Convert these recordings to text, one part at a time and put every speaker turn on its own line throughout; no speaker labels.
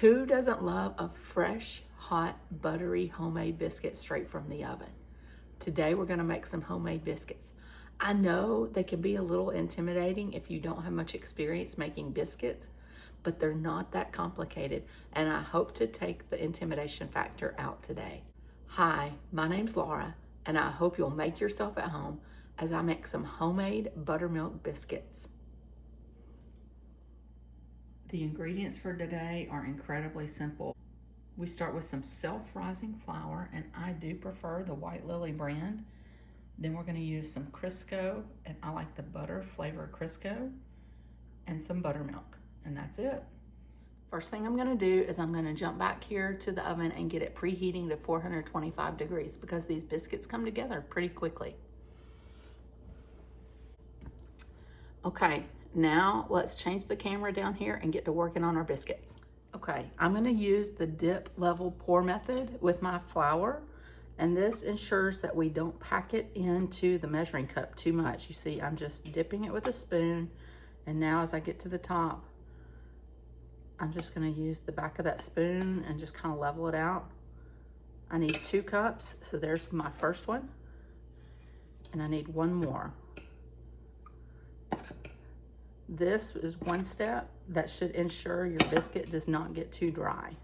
Who doesn't love a fresh, hot, buttery homemade biscuit straight from the oven? Today we're gonna make some homemade biscuits. I know they can be a little intimidating if you don't have much experience making biscuits, but they're not that complicated, and I hope to take the intimidation factor out today. Hi, my name's Laura, and I hope you'll make yourself at home as I make some homemade buttermilk biscuits. The ingredients for today are incredibly simple. We start with some self-rising flour, and I do prefer the White Lily brand. Then we're going to use some Crisco, and I like the butter flavor Crisco, and some buttermilk, and that's it. First thing I'm going to do is I'm going to jump back here to the oven and get it preheating to 425 degrees because these biscuits come together pretty quickly. Okay, now let's change the camera down here and get to working on our biscuits. Okay, I'm going to use the dip level pour method with my flour, and this ensures that we don't pack it into the measuring cup too much. You see, I'm just dipping it with a spoon, and now as I get to the top, I'm just going to use the back of that spoon and just kind of level it out. I need 2 cups, so there's my first one, and I need 1 more. This is one step that should ensure your biscuit does not get too dry.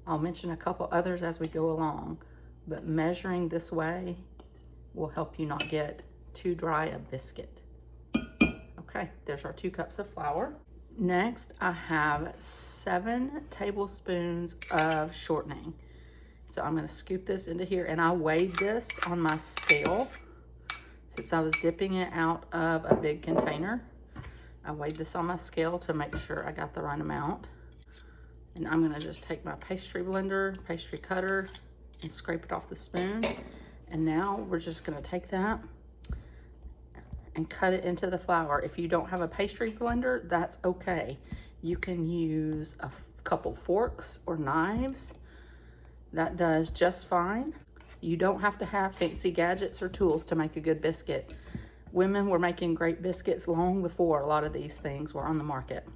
I'll mention a couple others as we go along, but measuring this way will help you not get too dry a biscuit. Okay, there's our 2 cups of flour. Next, I have 7 tablespoons of shortening. So I'm gonna scoop this into here, and I weighed this on my scale since I was dipping it out of a big container. I weighed this on my scale to make sure I got the right amount. And I'm gonna just take my pastry blender, pastry cutter, and scrape it off the spoon. And now we're just gonna take that and cut it into the flour. If you don't have a pastry blender, that's okay. You can use a couple forks or knives. That does just fine. You don't have to have fancy gadgets or tools to make a good biscuit. Women were making great biscuits long before a lot of these things were on the market.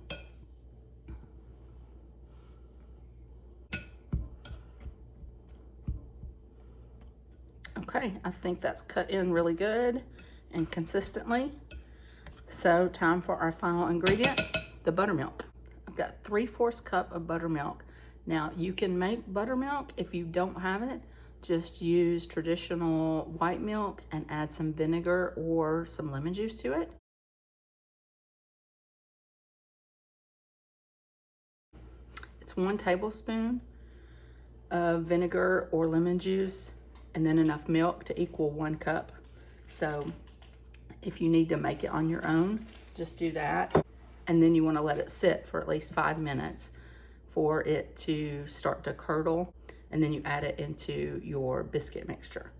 Okay, I think that's cut in really good and consistently. So time for our final ingredient, the buttermilk. I've got 3/4 cup of buttermilk. Now you can make buttermilk if you don't have it. Just use traditional white milk and add some vinegar or some lemon juice to it. It's 1 tablespoon of vinegar or lemon juice, and then enough milk to equal 1 cup. So if you need to make it on your own, just do that. And then you want to let it sit for at least 5 minutes for it to start to curdle, and then you add it into your biscuit mixture.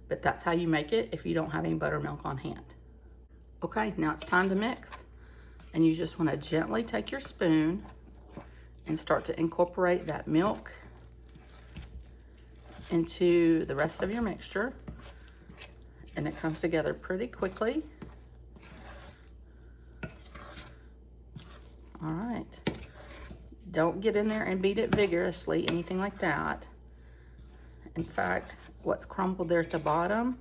But that's how you make it if you don't have any buttermilk on hand. Okay, now it's time to mix. And you just want to gently take your spoon and start to incorporate that milk into the rest of your mixture. And it comes together pretty quickly. All right. Don't get in there and beat it vigorously, anything like that. In fact, what's crumbled there at the bottom,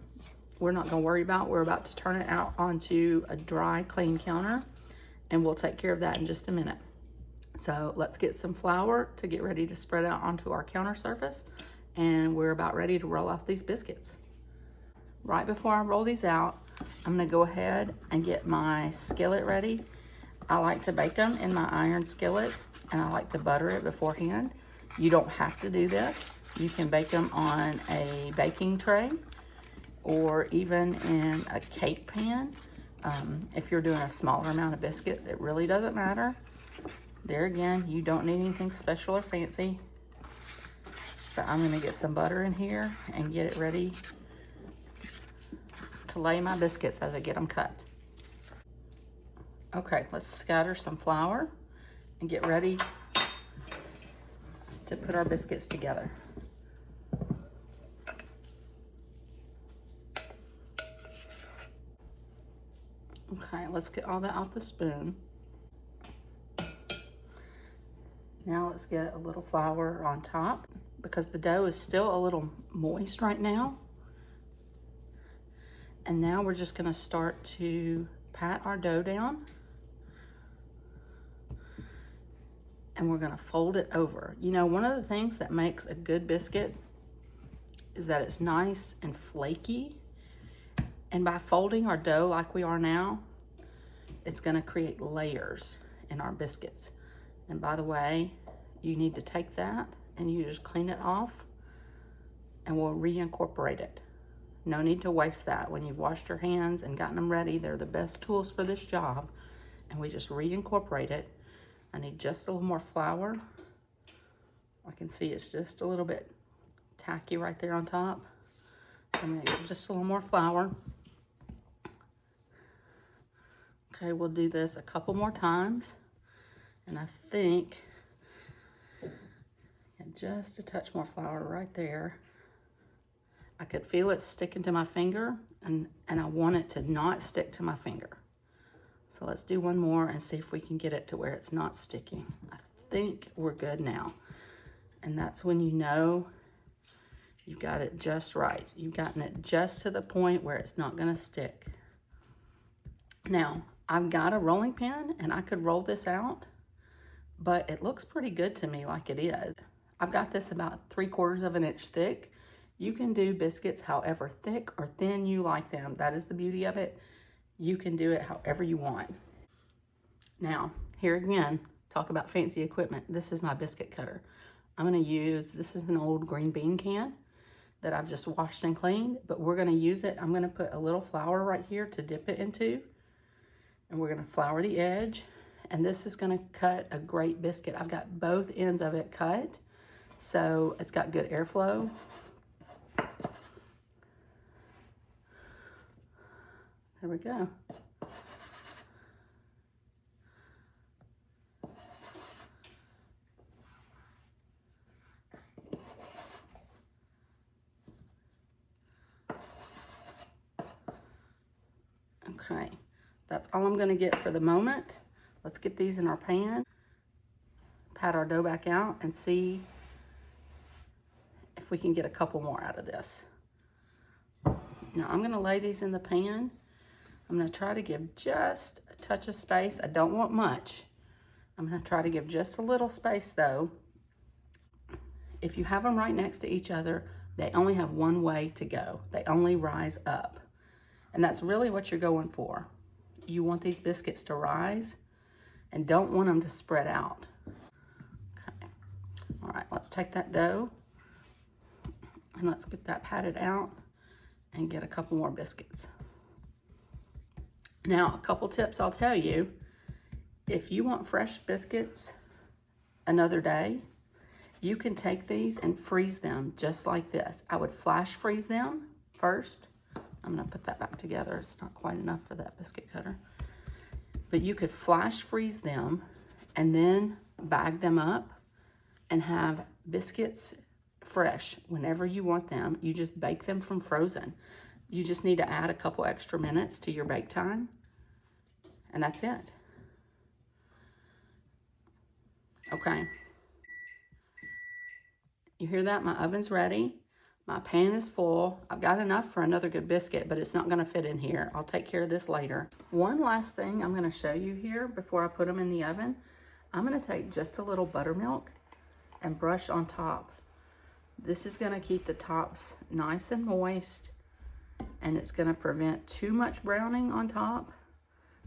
we're not gonna worry about. We're about to turn it out onto a dry, clean counter, and we'll take care of that in just a minute. So let's get some flour to get ready to spread out onto our counter surface, and we're about ready to roll out these biscuits. Right before I roll these out, I'm gonna go ahead and get my skillet ready. I like to bake them in my iron skillet, and I like to butter it beforehand. You don't have to do this. You can bake them on a baking tray or even in a cake pan. If you're doing a smaller amount of biscuits, it really doesn't matter. There again, you don't need anything special or fancy. But I'm gonna get some butter in here and get it ready to lay my biscuits as I get them cut. Okay, let's scatter some flour and get ready to put our biscuits together. Okay, let's get all that off the spoon. Now let's get a little flour on top because the dough is still a little moist right now. And now we're just gonna start to pat our dough down. And we're gonna fold it over. You know, one of the things that makes a good biscuit is that it's nice and flaky. And by folding our dough like we are now, it's gonna create layers in our biscuits. And by the way, you need to take that and you just clean it off and we'll reincorporate it. No need to waste that. When you've washed your hands and gotten them ready, they're the best tools for this job. And we just reincorporate it. I need just a little more flour. I can see it's just a little bit tacky right there on top. I'm gonna get just a little more flour. Okay, we'll do this a couple more times. And I think just a touch more flour right there. I could feel it sticking to my finger and I want it to not stick to my finger. So let's do one more and see if we can get it to where it's not sticking. I think we're good now. And that's when you know you've got it just right. You've gotten it just to the point where it's not gonna stick. Now, I've got a rolling pin and I could roll this out, but it looks pretty good to me like it is. I've got this about 3/4 of an inch thick. You can do biscuits however thick or thin you like them. That is the beauty of it. You can do it however you want. Now, here again, talk about fancy equipment. This is my biscuit cutter. I'm gonna use, this is an old green bean can that I've just washed and cleaned, but we're gonna use it. I'm gonna put a little flour right here to dip it into, and we're gonna flour the edge, and this is gonna cut a great biscuit. I've got both ends of it cut, so it's got good airflow. There we go. Okay, that's all I'm gonna get for the moment. Let's get these in our pan, pat our dough back out, and see if we can get a couple more out of this. Now I'm gonna lay these in the pan. I'm gonna try to give just a touch of space. I don't want much. I'm gonna try to give just a little space though. If you have them right next to each other, they only have one way to go. They only rise up. And that's really what you're going for. You want these biscuits to rise and don't want them to spread out. Okay. All right, let's take that dough and let's get that patted out and get a couple more biscuits. Now, a couple tips I'll tell you. If you want fresh biscuits another day, you can take these and freeze them just like this. I would flash freeze them first. I'm gonna put that back together. It's not quite enough for that biscuit cutter. But you could flash freeze them and then bag them up and have biscuits fresh whenever you want them. You just bake them from frozen. You just need to add a couple extra minutes to your bake time, and that's it. Okay. You hear that? My oven's ready. My pan is full. I've got enough for another good biscuit, but it's not gonna fit in here. I'll take care of this later. One last thing I'm gonna show you here before I put them in the oven. I'm gonna take just a little buttermilk and brush on top. This is gonna keep the tops nice and moist, and it's gonna prevent too much browning on top.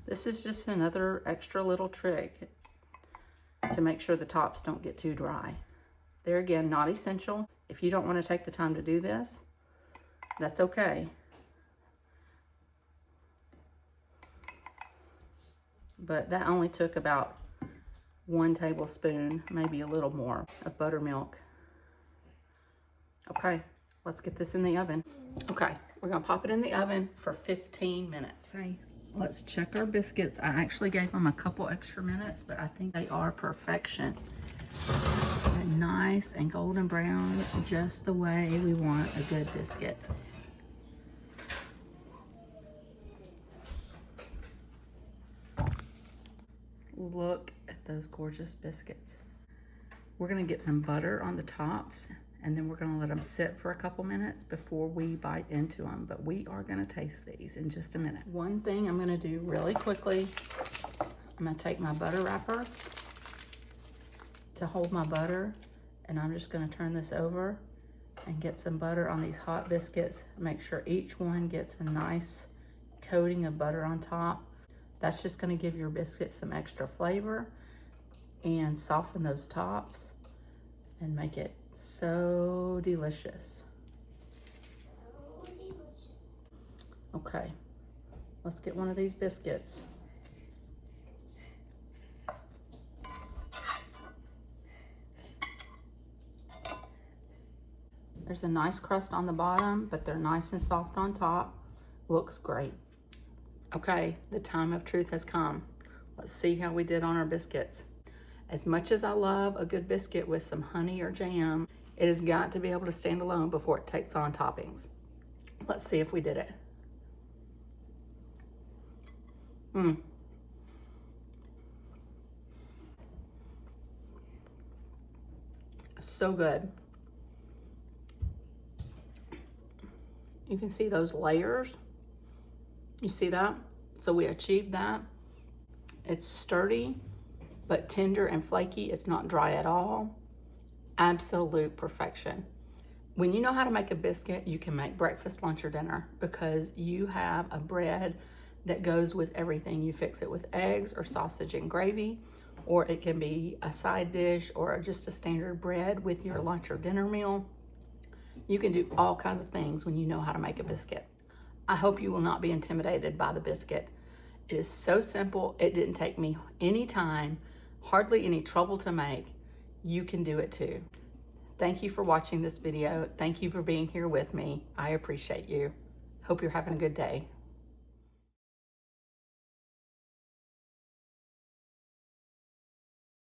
This is just another extra little trick to make sure the tops don't get too dry. There again, not essential. If you don't want to take the time to do this, that's okay. But that only took about 1 tablespoon, maybe a little more, of buttermilk. Okay, let's get this in the oven. Okay, we're gonna pop it in the oven for 15 minutes. Okay, let's check our biscuits. I actually gave them a couple extra minutes, but I think they are perfection. They're nice and golden brown, just the way we want a good biscuit. Look at those gorgeous biscuits. We're gonna get some butter on the tops, and then we're gonna let them sit for a couple minutes before we bite into them. But we are gonna taste these in just a minute. One thing I'm gonna do really quickly, I'm gonna take my butter wrapper to hold my butter, and I'm just gonna turn this over and get some butter on these hot biscuits. Make sure each one gets a nice coating of butter on top. That's just gonna give your biscuit some extra flavor and soften those tops and make it so delicious. Okay, let's get one of these biscuits. There's a nice crust on the bottom, but they're nice and soft on top. Looks great. Okay, the time of truth has come. Let's see how we did on our biscuits. As much as I love a good biscuit with some honey or jam, it has got to be able to stand alone before it takes on toppings. Let's see if we did it. So good. You can see those layers. You see that? So we achieved that. It's sturdy, but tender and flaky. It's not dry at all. Absolute perfection. When you know how to make a biscuit, you can make breakfast, lunch, or dinner, because you have a bread that goes with everything. You fix it with eggs or sausage and gravy, or it can be a side dish or just a standard bread with your lunch or dinner meal. You can do all kinds of things when you know how to make a biscuit. I hope you will not be intimidated by the biscuit. It is so simple. It didn't take me any time, hardly any trouble to make. You can do it too. Thank you for watching this video. Thank you for being here with me. I appreciate you. Hope you're having a good day.